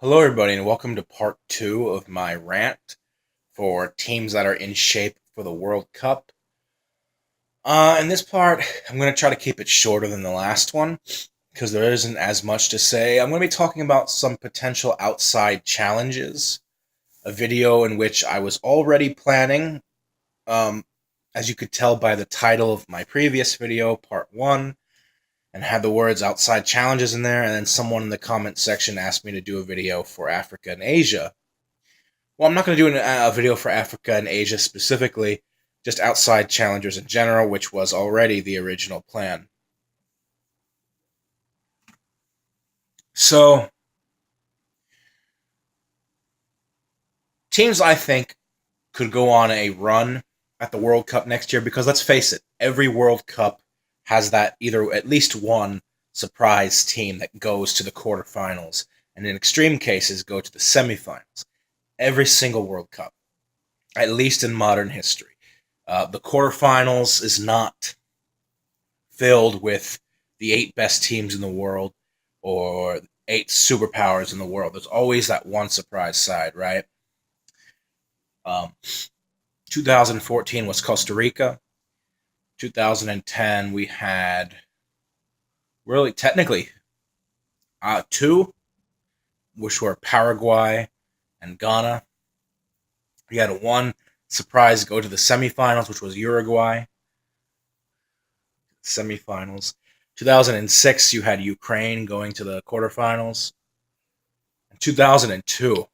Hello, everybody, and welcome to part two of my rant for teams that are in shape for the World Cup. In this part, I'm going to try to keep it shorter than the last one because there isn't as much to say. I'm going to be talking about some potential outside challenges, a video in which I was already planning, um, as you could tell by the title of my previous video, part one, and had the words outside challenges in there, and then someone in the comment section asked me to do a video for Africa and Asia. Well, I'm not going to do a video for Africa and Asia specifically, just outside challengers in general, which was already the original plan. So, teams I think could go on a run at the World Cup next year because let's face it, every World Cup has that either at least one surprise team that goes to the quarterfinals, and in extreme cases, go to the semifinals. Every single World Cup, at least in modern history. The quarterfinals is not filled with the eight best teams in the world or eight superpowers in the world. There's always that one surprise side, right? Um, 2014 was Costa Rica. 2010 we had really technically two, which were Paraguay and Ghana. We had one surprise go to the semifinals, which was Uruguay. Semifinals. 2006, you had Ukraine going to the quarterfinals. In 2002,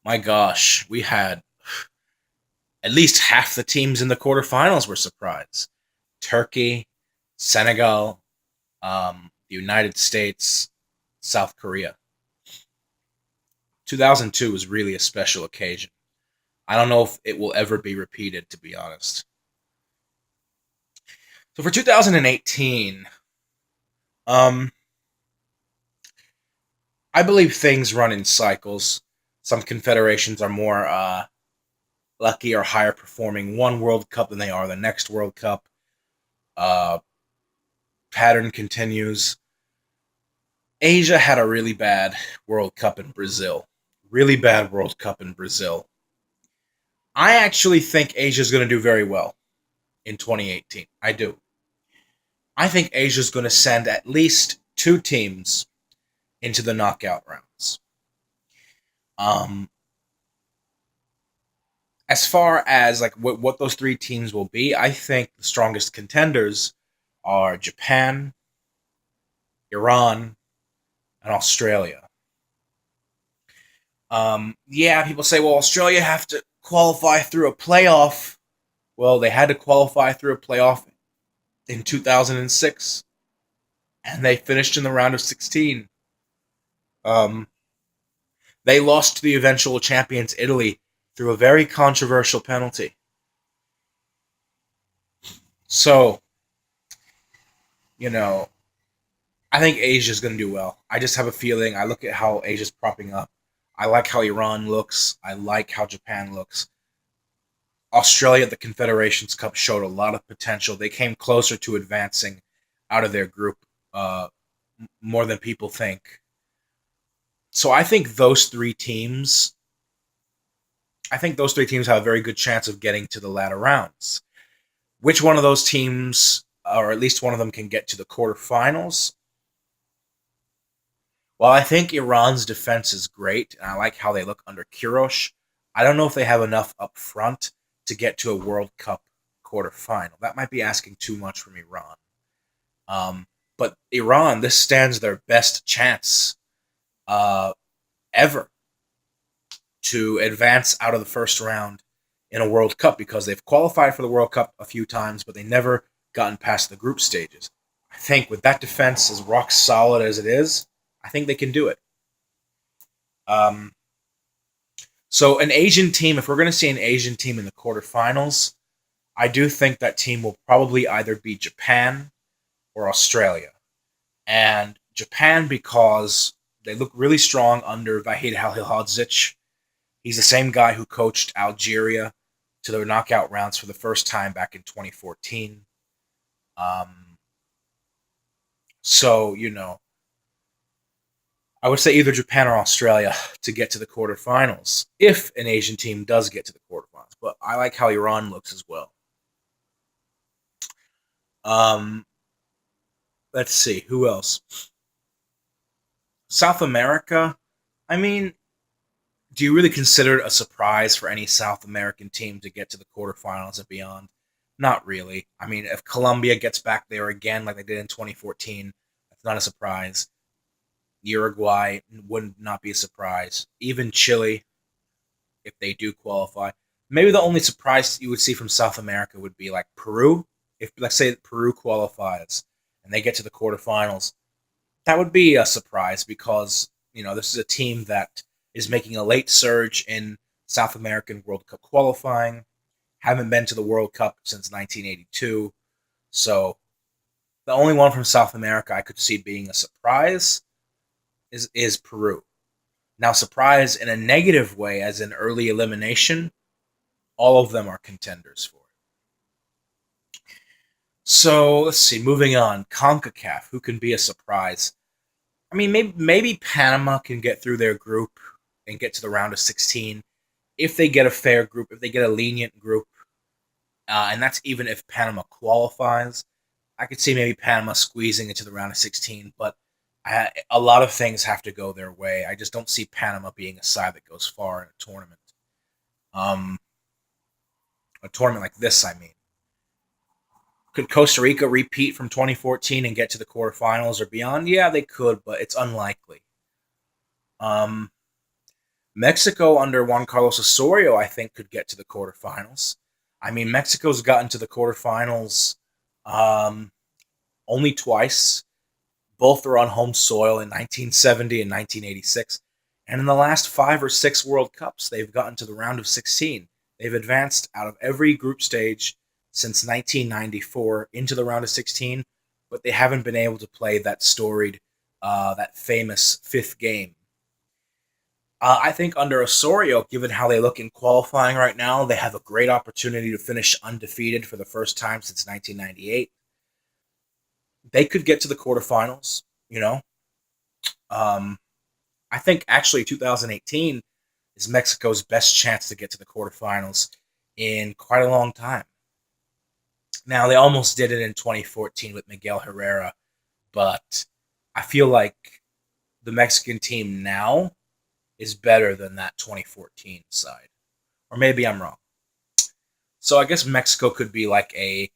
my gosh, we had at least half the teams in the quarterfinals were surprised. Turkey, Senegal, the United States, South Korea. 2002 was really a special occasion. I don't know if it will ever be repeated, to be honest. So for 2018, um, I believe things run in cycles. Some confederations are more lucky or higher performing one World Cup than they are the next World Cup. Uh, Pattern continues. Asia had a really bad World Cup in Brazil. Really bad World Cup in Brazil. I actually think Asia is going to do very well in 2018. I do. I think Asia is going to send at least two teams into the knockout rounds. Um, as far as like what those three teams will be, I think the strongest contenders are Japan, Iran, and Australia. Yeah, people say, well, Australia have to qualify through a playoff. Well, they had to qualify through a playoff in 2006, and they finished in the round of 16. Um, they lost to the eventual champions, Italy, through a very controversial penalty. So, you know, I think Asia's going to do well. I just have a feeling. I look at how Asia's propping up. I like how Iran looks. I like how Japan looks. Australia at the Confederations Cup showed a lot of potential. They came closer to advancing out of their group uh, more than people think. So I think those three teams have a very good chance of getting to the latter rounds. Which one of those teams, or at least one of them, can get to the quarterfinals? Well, I think Iran's defense is great, and I like how they look under Kirosh. I don't know if they have enough up front to get to a World Cup quarterfinal. That might be asking too much from Iran. Um, but Iran, this stands their best chance uh, ever to advance out of the first round in a World Cup because they've qualified for the World Cup a few times, but they never gotten past the group stages. I think with that defense as rock solid as it is, I think they can do it. Um, so an Asian team, if we're going to see an Asian team in the quarterfinals, I do think that team will probably either be Japan or Australia. And Japan because they look really strong under Vahid Halilhodzic. He's the same guy who coached Algeria to the knockout rounds for the first time back in 2014. Um, so, I would say either Japan or Australia to get to the quarterfinals, if an Asian team does get to the quarterfinals. But I like how Iran looks as well. Um, let's see, who else? South America. I mean, do you really consider it a surprise for any South American team to get to the quarterfinals and beyond? Not really. I mean, if Colombia gets back there again like they did in 2014, that's not a surprise. Uruguay would not be a surprise. Even Chile, if they do qualify. Maybe the only surprise you would see from South America would be like Peru. If, let's say, Peru qualifies and they get to the quarterfinals, that would be a surprise because, this is a team that is making a late surge in South American World Cup qualifying, haven't been to the World Cup since 1982. So the only one from South America I could see being a surprise is Peru. Now, surprise in a negative way, as in early elimination, all of them are contenders for it. So let's see. Moving on, CONCACAF. Who can be a surprise? I mean, maybe Panama can get through their group and get to the round of 16 if they get a fair group, if they get a lenient group, and that's even if Panama qualifies. I could see maybe Panama squeezing into the round of 16, but a lot of things have to go their way. I just don't see Panama being a side that goes far in a tournament. A tournament like this, I mean. Could Costa Rica repeat from 2014 and get to the quarterfinals or beyond? Yeah, they could, but it's unlikely. Mexico under Juan Carlos Osorio, I think, could get to the quarterfinals. I mean, Mexico's gotten to the quarterfinals only twice. Both are on home soil in 1970 and 1986. And in the last 5 or 6 World Cups, they've gotten to the round of 16. They've advanced out of every group stage since 1994 into the round of 16, but they haven't been able to play that storied, that famous 5th game. I think under Osorio, given how they look in qualifying right now, they have a great opportunity to finish undefeated for the first time since 1998. They could get to the quarterfinals, I think actually 2018 is Mexico's best chance to get to the quarterfinals in quite a long time. Now, they almost did it in 2014 with Miguel Herrera, but I feel like the Mexican team now is better than that 2014 side. Or maybe I'm wrong. So I guess Mexico could be like a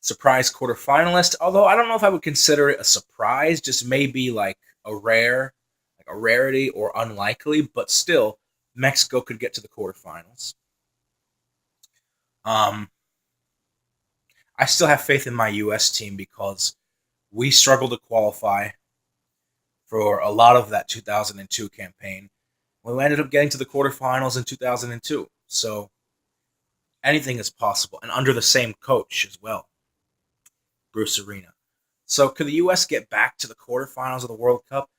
surprise quarterfinalist, although I don't know if I would consider it a surprise, just maybe like a rarity or unlikely, but still, Mexico could get to the quarterfinals. I still have faith in my U.S. team because we struggled to qualify for a lot of that 2002 campaign. We ended up getting to the quarterfinals in 2002. So anything is possible, and under the same coach as well, Bruce Arena. So could the U.S. get back to the quarterfinals of the World Cup?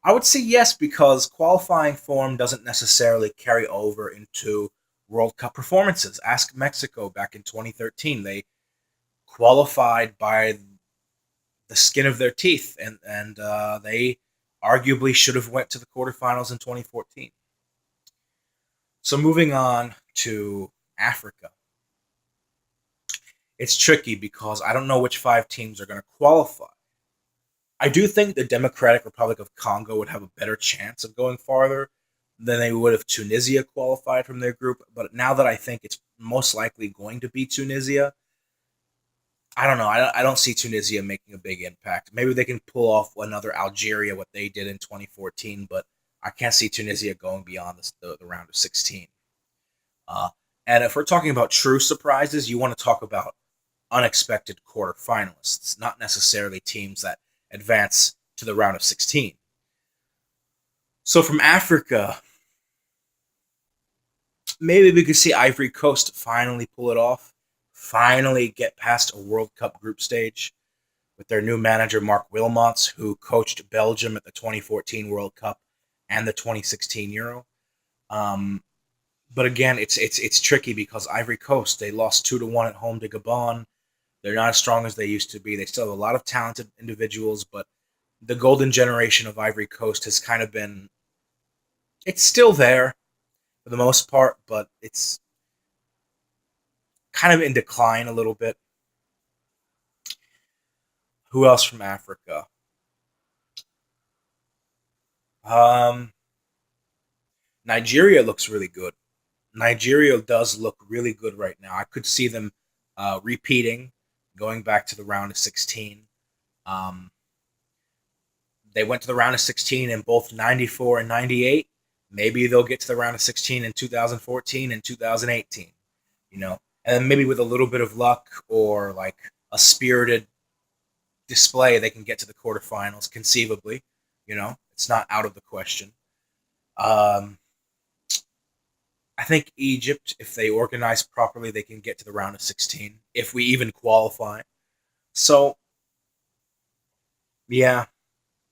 I would say yes, because qualifying form doesn't necessarily carry over into World Cup performances. Ask Mexico back in 2013. They qualified by the skin of their teeth, and they arguably should have went to the quarterfinals in 2014. So moving on to Africa. It's tricky because I don't know which 5 teams are going to qualify. I do think the Democratic Republic of Congo would have a better chance of going farther than they would if Tunisia qualified from their group. But now that I think it's most likely going to be Tunisia, I don't know. I don't see Tunisia making a big impact. Maybe they can pull off another Algeria, what they did in 2014, but I can't see Tunisia going beyond the round of 16. And if we're talking about true surprises, you want to talk about unexpected quarterfinalists, not necessarily teams that advance to the round of 16. So from Africa, maybe we could see Ivory Coast finally pull it off, finally get past a World Cup group stage with their new manager, Mark Wilmots, who coached Belgium at the 2014 World Cup and the 2016 Euro. But again, it's tricky because Ivory Coast, they lost 2-1 at home to Gabon. They're not as strong as they used to be. They still have a lot of talented individuals, but the golden generation of Ivory Coast has kind of been, it's still there for the most part, but it's kind of in decline a little bit. Who else from Africa? Um, Nigeria looks really good. Nigeria does look really good right now. I could see them repeating, going back to the round of 16. Um, they went to the round of 16 in both 94 and 98. Maybe they'll get to the round of 16 in 2014 and 2018, and then maybe with a little bit of luck or like a spirited display, they can get to the quarterfinals conceivably. It's not out of the question. Um, I think Egypt, if they organize properly, they can get to the round of 16 if we even qualify. So, yeah,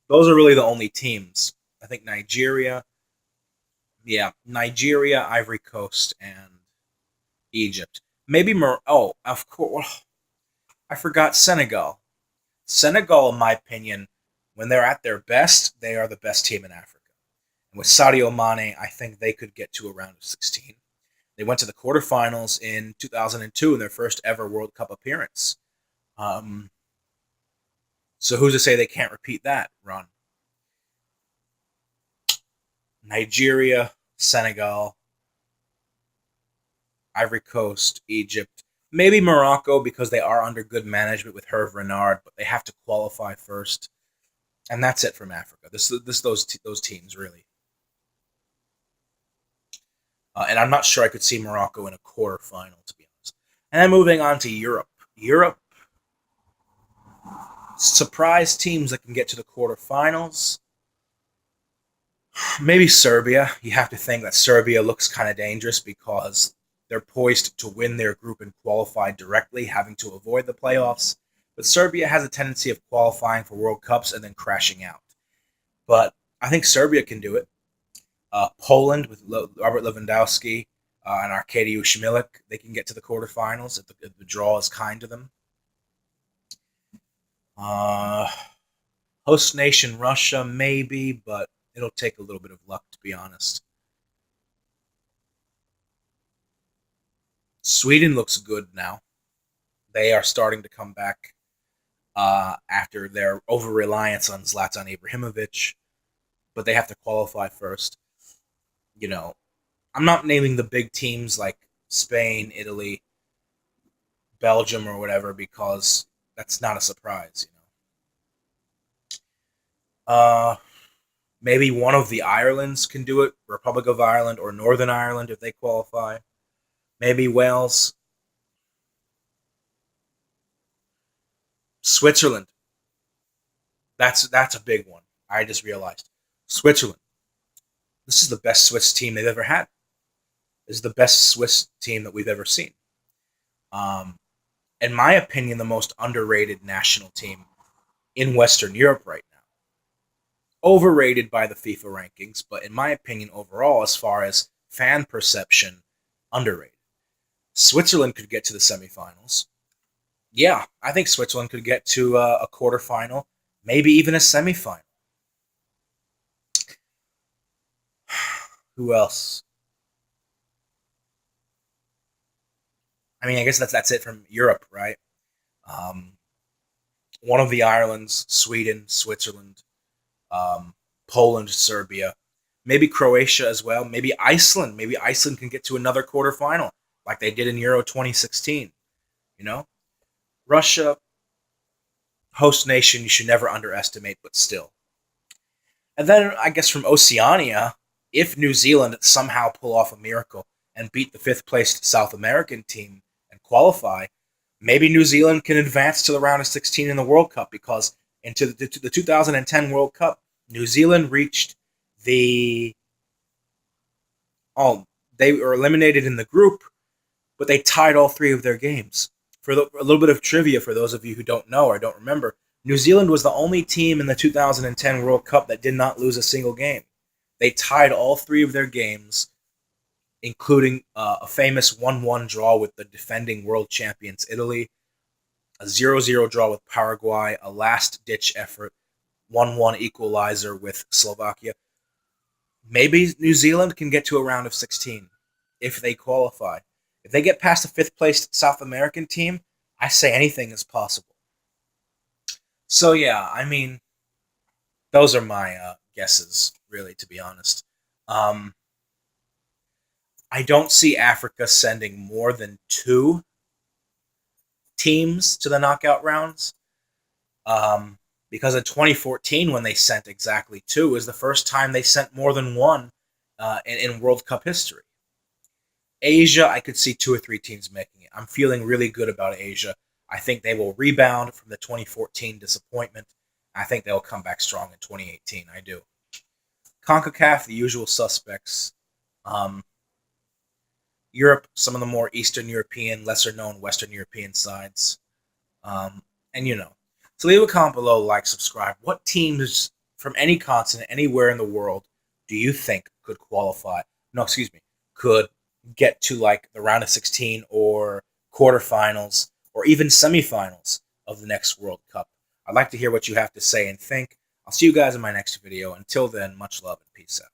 those are really the only teams. I think Nigeria, Ivory Coast, and Egypt. Maybe oh, of course, I forgot Senegal. Senegal, in my opinion, when they're at their best, they are the best team in Africa. And with Sadio Mane, I think they could get to a round of 16. They went to the quarterfinals in 2002 in their first ever World Cup appearance. Um, so who's to say they can't repeat that run? Nigeria, Senegal, Ivory Coast, Egypt, maybe Morocco because they are under good management with Hervé Renard, but they have to qualify first, and that's it from Africa. Those teams really, and I'm not sure I could see Morocco in a quarterfinal to be honest. And then moving on to Europe. Europe, surprise teams that can get to the quarterfinals. Maybe Serbia. You have to think that Serbia looks kind of dangerous because they're poised to win their group and qualify directly, having to avoid the playoffs. But Serbia has a tendency of qualifying for World Cups and then crashing out. But I think Serbia can do it. Poland with Robert Lewandowski and Arkadiusz Milik, they can get to the quarterfinals if the draw is kind to them. Host nation Russia, maybe, but it'll take a little bit of luck, to be honest. Sweden looks good now. They are starting to come back after their over reliance on Zlatan Ibrahimovic, but they have to qualify first. I'm not naming the big teams like Spain, Italy, Belgium, or whatever because that's not a surprise. Uh, Maybe one of the Irelands can do it, Republic of Ireland or Northern Ireland if they qualify. Maybe Wales, Switzerland. That's a big one. I just realized Switzerland. This is the best Swiss team they've ever had. This is the best Swiss team that we've ever seen. Um, in my opinion, the most underrated national team in Western Europe right now. Overrated by the FIFA rankings, but in my opinion, overall, as far as fan perception, underrated. Switzerland could get to the semifinals. Yeah, I think Switzerland could get to a quarterfinal, maybe even a semifinal. Who else? I mean, I guess that's it from Europe, right? Um, one of the Irelands, Sweden, Switzerland, Poland, Serbia, maybe Croatia as well, maybe Iceland. Maybe Iceland can get to another quarterfinal like they did in Euro 2016. You know, Russia, host nation, you should never underestimate, but still. And then I guess from Oceania, if New Zealand somehow pull off a miracle and beat the fifth placed South American team and qualify, maybe New Zealand can advance to the round of 16 in the World Cup because into the 2010 World Cup, New Zealand reached the they were eliminated in the group, but they tied all three of their games. A little bit of trivia for those of you who don't know or don't remember, New Zealand was the only team in the 2010 World Cup that did not lose a single game. They tied all three of their games, including a famous 1-1 draw with the defending world champions Italy, a 0-0 draw with Paraguay, a last-ditch effort 1-1 equalizer with Slovakia. Maybe New Zealand can get to a round of 16 if they qualify. If they get past the fifth-placed South American team, I say anything is possible. So, yeah, I mean, those are my guesses, really, to be honest. I don't see Africa sending more than 2 teams to the knockout rounds. Because in 2014, when they sent exactly 2, is the first time they sent more than 1 in World Cup history. Asia, I could see 2 or 3 teams making it. I'm feeling really good about Asia. I think they will rebound from the 2014 disappointment. I think they'll come back strong in 2018. I do. CONCACAF, the usual suspects. Europe, some of the more Eastern European, lesser-known Western European sides. And you know. So leave a comment below, like, subscribe. What teams from any continent, anywhere in the world, do you think could qualify? No, excuse me. Could get to like the round of 16 or quarterfinals or even semifinals of the next World Cup? I'd like to hear what you have to say and think. I'll see you guys in my next video. Until then, much love and peace out.